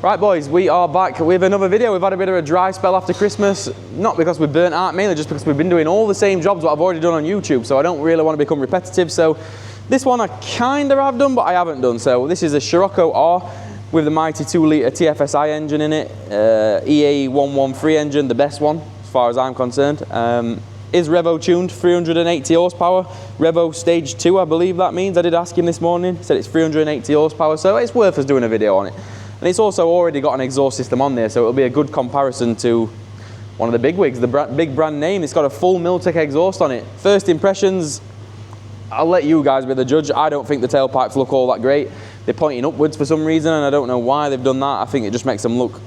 Right boys, we are back with another video. We've had a bit of a dry spell after Christmas, not because we've burnt out, mainly just because we've been doing all the same jobs that I've already done on YouTube, so I don't really want to become repetitive. So this one I kind of have done, but I haven't done. So this is a Scirocco R with the mighty 2-litre TFSI engine in it, EA113 engine, the best one as far as I'm concerned. Is Revo tuned, 380 horsepower, Revo stage 2 I believe that means. I did ask him this morning, he said it's 380 horsepower, so it's worth us doing a video on it. And it's also already got an exhaust system on there, so it'll be a good comparison to one of the big wigs, the big brand name. It's got a full Miltek exhaust on it. First impressions, I'll let you guys be the judge. I don't think the tailpipes look all that great. They're pointing upwards for some reason, and I don't know why they've done that. I think it just makes them look,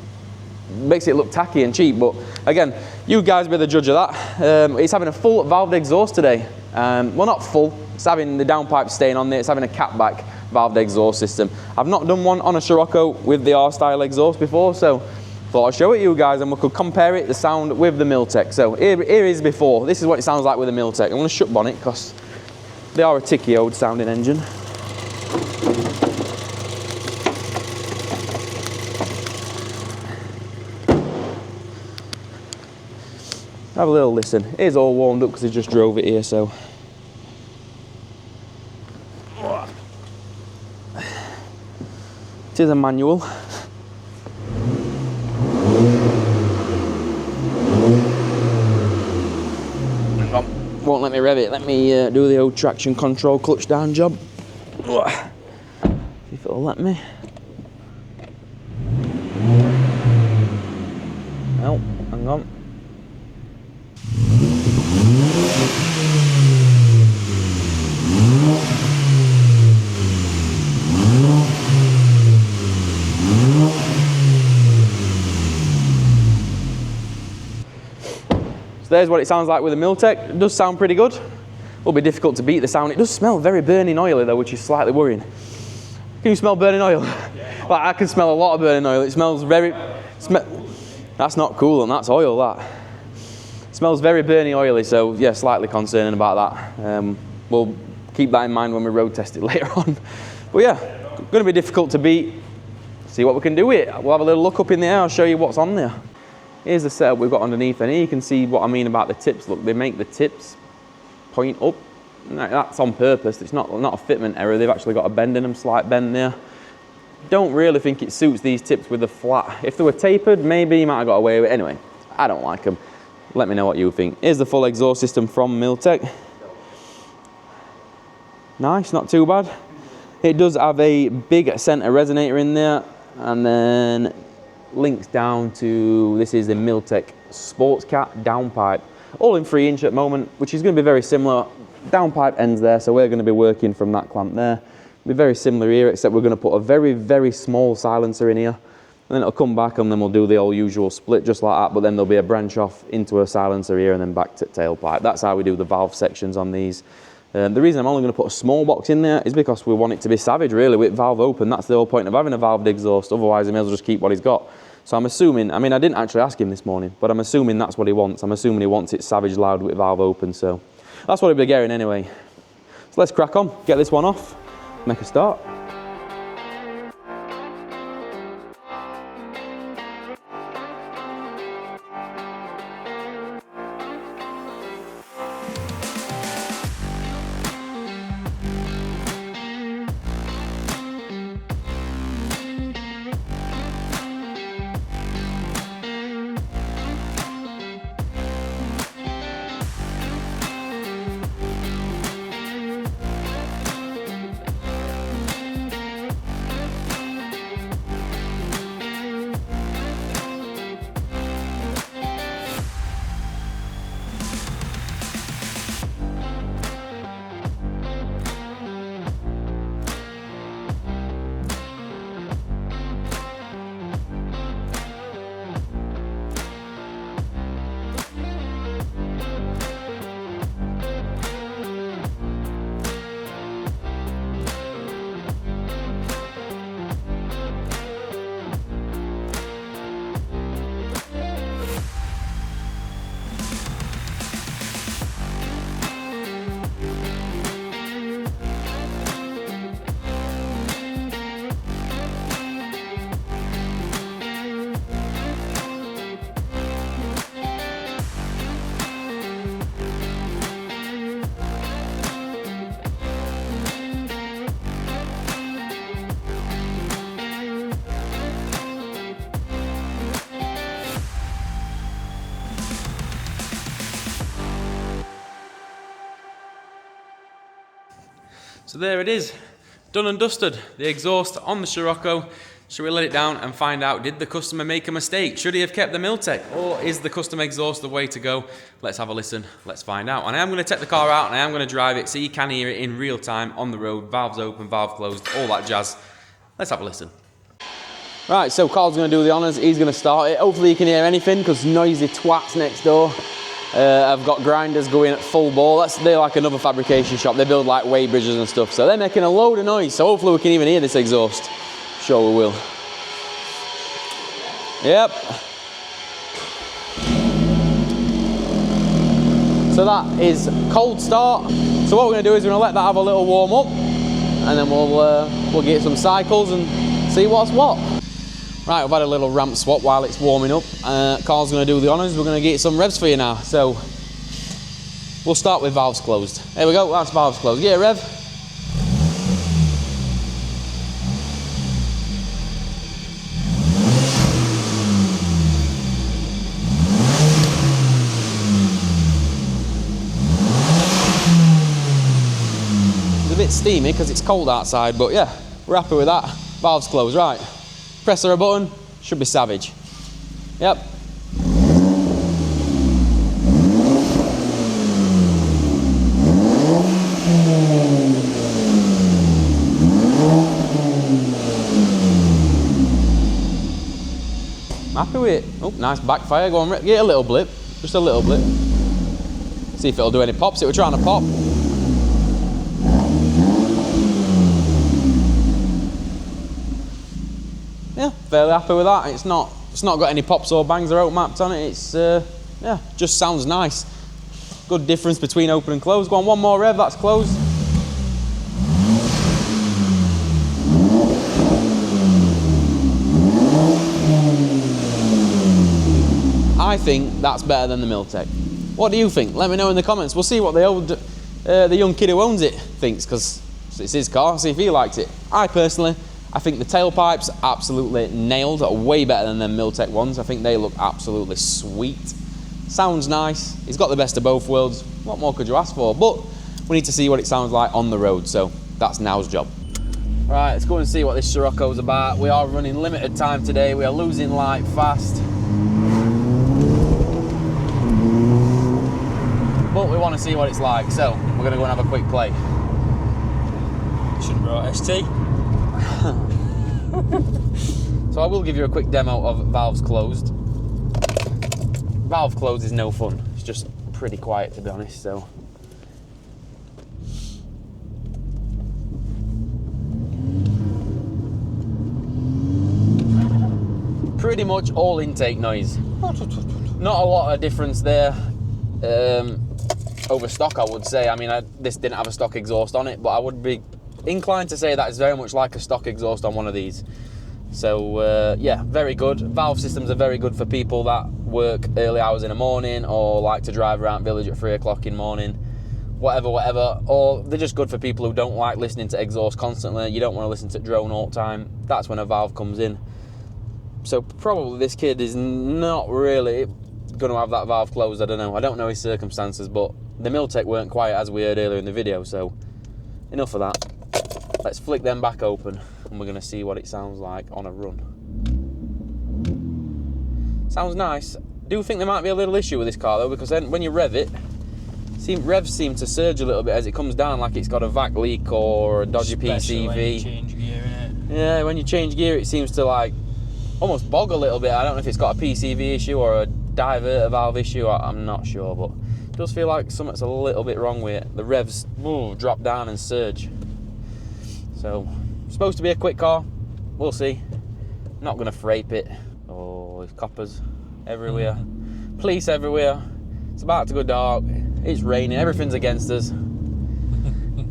makes it look tacky and cheap, but again, you guys be the judge of that. It's having a full valved exhaust today. Well, not full, it's having the downpipe staying on there, it's having a catback valved exhaust system. I've not done one on a Scirocco with the R-style exhaust before, so thought I'd show it you guys and we could compare it, the sound with the Miltek. So here is before, this is what it sounds like with the Miltek. I'm going to shut bonnet because they are a ticky old sounding engine. Have a little listen. It is all warmed up because I just drove it here, so. It is a manual. Won't let me rev it. Let me do the old traction control clutch down job. See if it'll let me. Oh, hang on. There's what it sounds like with a Miltek. It does sound pretty good. Will be difficult to beat the sound. It does smell very burning oily though, which is slightly worrying. Can you smell burning oil? Yeah. Like I can smell a lot of burning oil. It smells very, that's not cool, and that's oil that. It smells very burning oily, so yeah, slightly concerning about that. We'll keep that in mind when we road test it later on. But yeah, going to be difficult to beat. See what we can do with it. We'll have a little look up in the air, I'll show you what's on there. Here's the setup we've got underneath, and here you can see what I mean about the tips. Look, they make the tips point up. That's on purpose. It's not a fitment error. They've actually got a bend in them, slight bend there. Don't really think it suits these tips with the flat. If they were tapered, maybe you might have got away with it. Anyway, I don't like them. Let me know what you think. Here's the full exhaust system from Miltek. Nice, not too bad. It does have a big center resonator in there, and then links down to, this is the Miltek Sports Cat downpipe, all in 3-inch at the moment, which is going to be very similar. Downpipe ends there, so we're going to be working from that clamp there. It'll be very similar here, except we're going to put a very, very small silencer in here, and then it'll come back and then we'll do the old usual split just like that, but then there'll be a branch off into a silencer here and then back to tailpipe. That's how we do the valve sections on these. The reason I'm only going to put a small box in there is because we want it to be savage really with valve open. That's the whole point of having a valved exhaust, otherwise he may as well just keep what he's got. So I'm assuming, I mean I didn't actually ask him this morning, but I'm assuming that's what he wants. I'm assuming he wants it savage loud with valve open, so that's what he'll be getting anyway. So let's crack on, get this one off, make a start. So there it is, done and dusted. The exhaust on the Scirocco. Should we let it down and find out, did the customer make a mistake? Should he have kept the Miltek, or is the custom exhaust the way to go? Let's have a listen, let's find out. And I am going to take the car out and I am going to drive it so you can hear it in real time on the road, valves open, valve closed, all that jazz. Let's have a listen. Right, so Carl's going to do the honours, he's going to start it. Hopefully you can hear anything, because noisy twats next door. I've got grinders going at full bore. They're like another fabrication shop, they build like weight bridges and stuff, so they're making a load of noise, so hopefully we can even hear this exhaust. Sure we will. Yep. So that is cold start. So what we're going to do is we're going to let that have a little warm up, and then we'll get some cycles and see what's what. Right, we've had a little ramp swap while it's warming up. Carl's going to do the honours. We're going to get some revs for you now. So we'll start with valves closed. There we go, that's valves closed. Get a rev. A bit steamy because it's cold outside, but yeah, we're happy with that. Valves closed, right. Press a button, should be savage. Yep. Happy with it. Oh, nice backfire. Go on, get a little blip, just a little blip. See if it'll do any pops. It was trying to pop. Yeah, fairly happy with that. It's not got any pops or bangs or out mapped on it. It's yeah, just sounds nice. Good difference between open and closed. Go on, one more rev, that's closed. I think that's better than the Miltek. What do you think? Let me know in the comments. We'll see what the young kid who owns it thinks, because it's his car, see if he likes it. I think the tailpipes absolutely nailed, way better than them Miltek ones. I think they look absolutely sweet. Sounds nice. He's got the best of both worlds. What more could you ask for? But we need to see what it sounds like on the road, so that's NAW's job. Right, let's go and see what this Scirocco's about. We are running limited time today. We are losing light fast. But we want to see what it's like, so we're going to go and have a quick play. Should have brought ST. So I will give you a quick demo of valves closed. Valve closed is no fun. It's just pretty quiet, to be honest, so. Pretty much all intake noise. Not a lot of difference there. Over stock, I would say. I mean, this didn't have a stock exhaust on it, but I would be inclined to say that it's very much like a stock exhaust on one of these. So yeah, very good. Valve systems are very good for people that work early hours in the morning, or like to drive around village at 3 o'clock in the morning, whatever, or they're just good for people who don't like listening to exhaust constantly. You don't want to listen to drone all the time. That's when a valve comes in. So probably this kid is not really going to have that valve closed. I don't know his circumstances, but the Miltek weren't quiet, as we heard earlier in the video, so enough of that. Let's flick them back open and we're going to see what it sounds like on a run. Sounds nice. Do think there might be a little issue with this car though, because then when you rev it, revs seem to surge a little bit as it comes down, like it's got a vac leak or a dodgy PCV. When you change gear, innit? Yeah, when you change gear it seems to like almost bog a little bit. I don't know if it's got a PCV issue or a diverter valve issue, I'm not sure, but it does feel like something's a little bit wrong with it. The revs drop down and surge. So, supposed to be a quick car, we'll see. Not gonna frape it. Oh, there's coppers everywhere. Police everywhere. It's about to go dark. It's raining, everything's against us.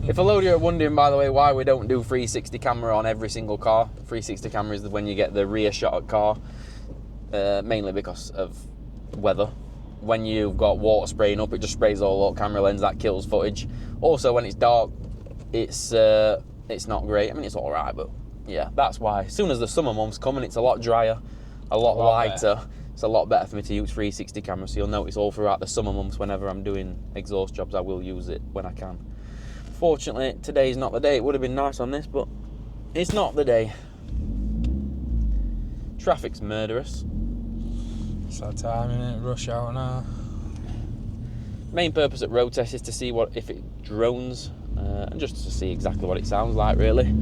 If a load of you are wondering, by the way, why we don't do 360 camera on every single car, 360 camera is when you get the rear shot of car, mainly because of weather. When you've got water spraying up, it just sprays all up camera lens, that kills footage. Also, when it's dark, it's not great. I mean, it's all right, but yeah, that's why. As soon as the summer months come and it's a lot drier, a lot lighter, it's a lot better for me to use 360 camera. So you'll notice all throughout the summer months, whenever I'm doing exhaust jobs, I will use it when I can. Fortunately, today's not the day. It would have been nice on this, but it's not the day. Traffic's murderous. It's that time, innit? Rush hour now. Main purpose at road test is to see if it drones, and just to see exactly what it sounds like, really.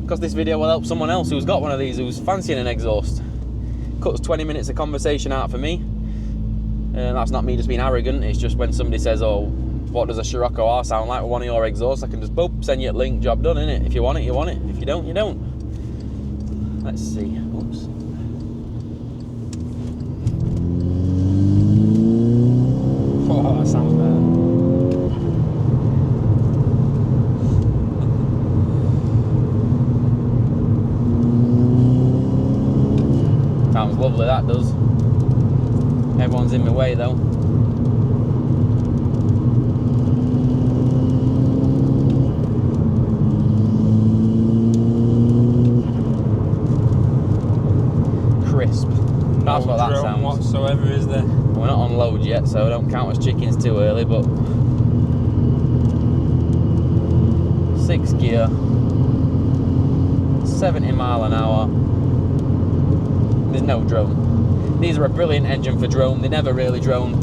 Because this video will help someone else who's got one of these, who's fancying an exhaust. Cuts 20 minutes of conversation out for me. And that's not me just being arrogant, it's just when somebody says, oh, what does a Scirocco R sound like with one of your exhausts, I can just boop, send you a link, job done, innit? If you want it, you want it. If you don't, you don't. Let's see. Oops. Oh, that sounds bad. Sounds lovely, that does. Everyone's in my way though. Crisp. That's what that sounds. Whatsoever, is there? We're not on load yet, so don't count as chickens too early, but 6 gear, 70 mile an hour. There's no drone. These are a brilliant engine for drone. They never really drone.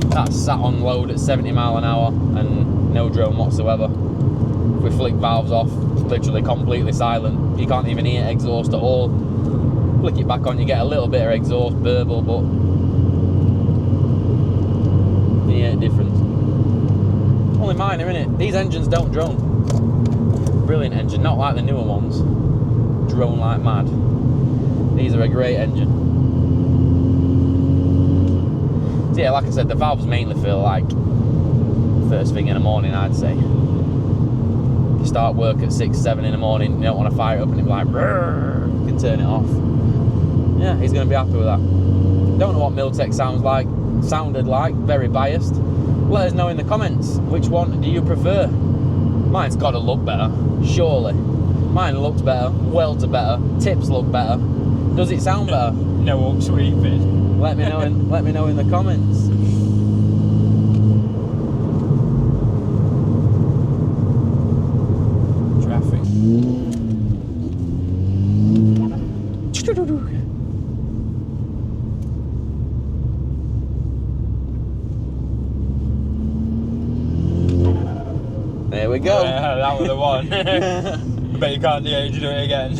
That's sat on load at 70 mile an hour and no drone whatsoever. If we flick valves off, literally completely silent. You can't even hear exhaust at all. Flick it back on, you get a little bit of exhaust burble, but you hear a difference. Only minor, innit? These engines don't drone. Brilliant engine, not like the newer ones. Drone like mad. These are a great engine. So yeah, like I said, the valves mainly feel like first thing in the morning, I'd say. You start work at 6, 7 in the morning, you don't want to fire it up and it'll be like, brrr, you can turn it off. Yeah, he's going to be happy with that. Don't know what Miltek sounded like, very biased. Let us know in the comments, which one do you prefer? Mine's got to look better, surely. Mine looks better, welds are better, tips look better. Does it sound better? No up sweeping. Let me know in the comments. Traffic. There we go. Yeah, that was the one. I bet you can't do it. You do it again.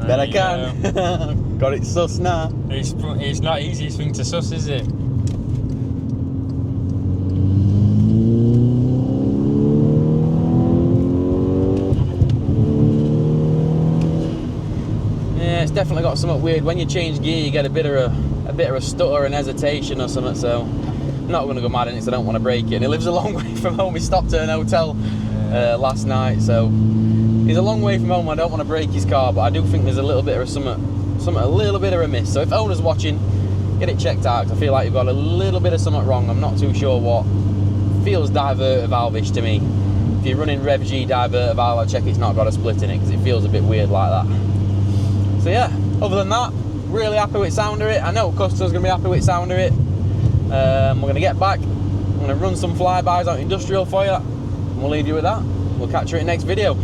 Bet I can. Got it sus now. It's not easiest thing to suss, is it? Yeah, it's definitely got something weird. When you change gear, you get a bit of a stutter and hesitation or something. So I'm not going to go mad in it, so I don't want to break it. And it lives a long way from home. We stopped at an hotel last night, so he's a long way from home. I don't want to break his car, but I do think there's a little bit of something a little bit of amiss. So if owner's watching, get it checked out, 'cause I feel like you've got a little bit of something wrong. I'm not too sure what. Feels diverter valve-ish to me. If you're running Rev G diverter valve, I'll check it's not got a split in it, because it feels a bit weird like that. So yeah, other than that, really happy with sound of it. I know customers going to be happy with sound of it. We're going to get back. I'm going to run some flybys out industrial for you, and we'll leave you with that. We'll catch you in the next video.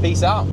Peace out.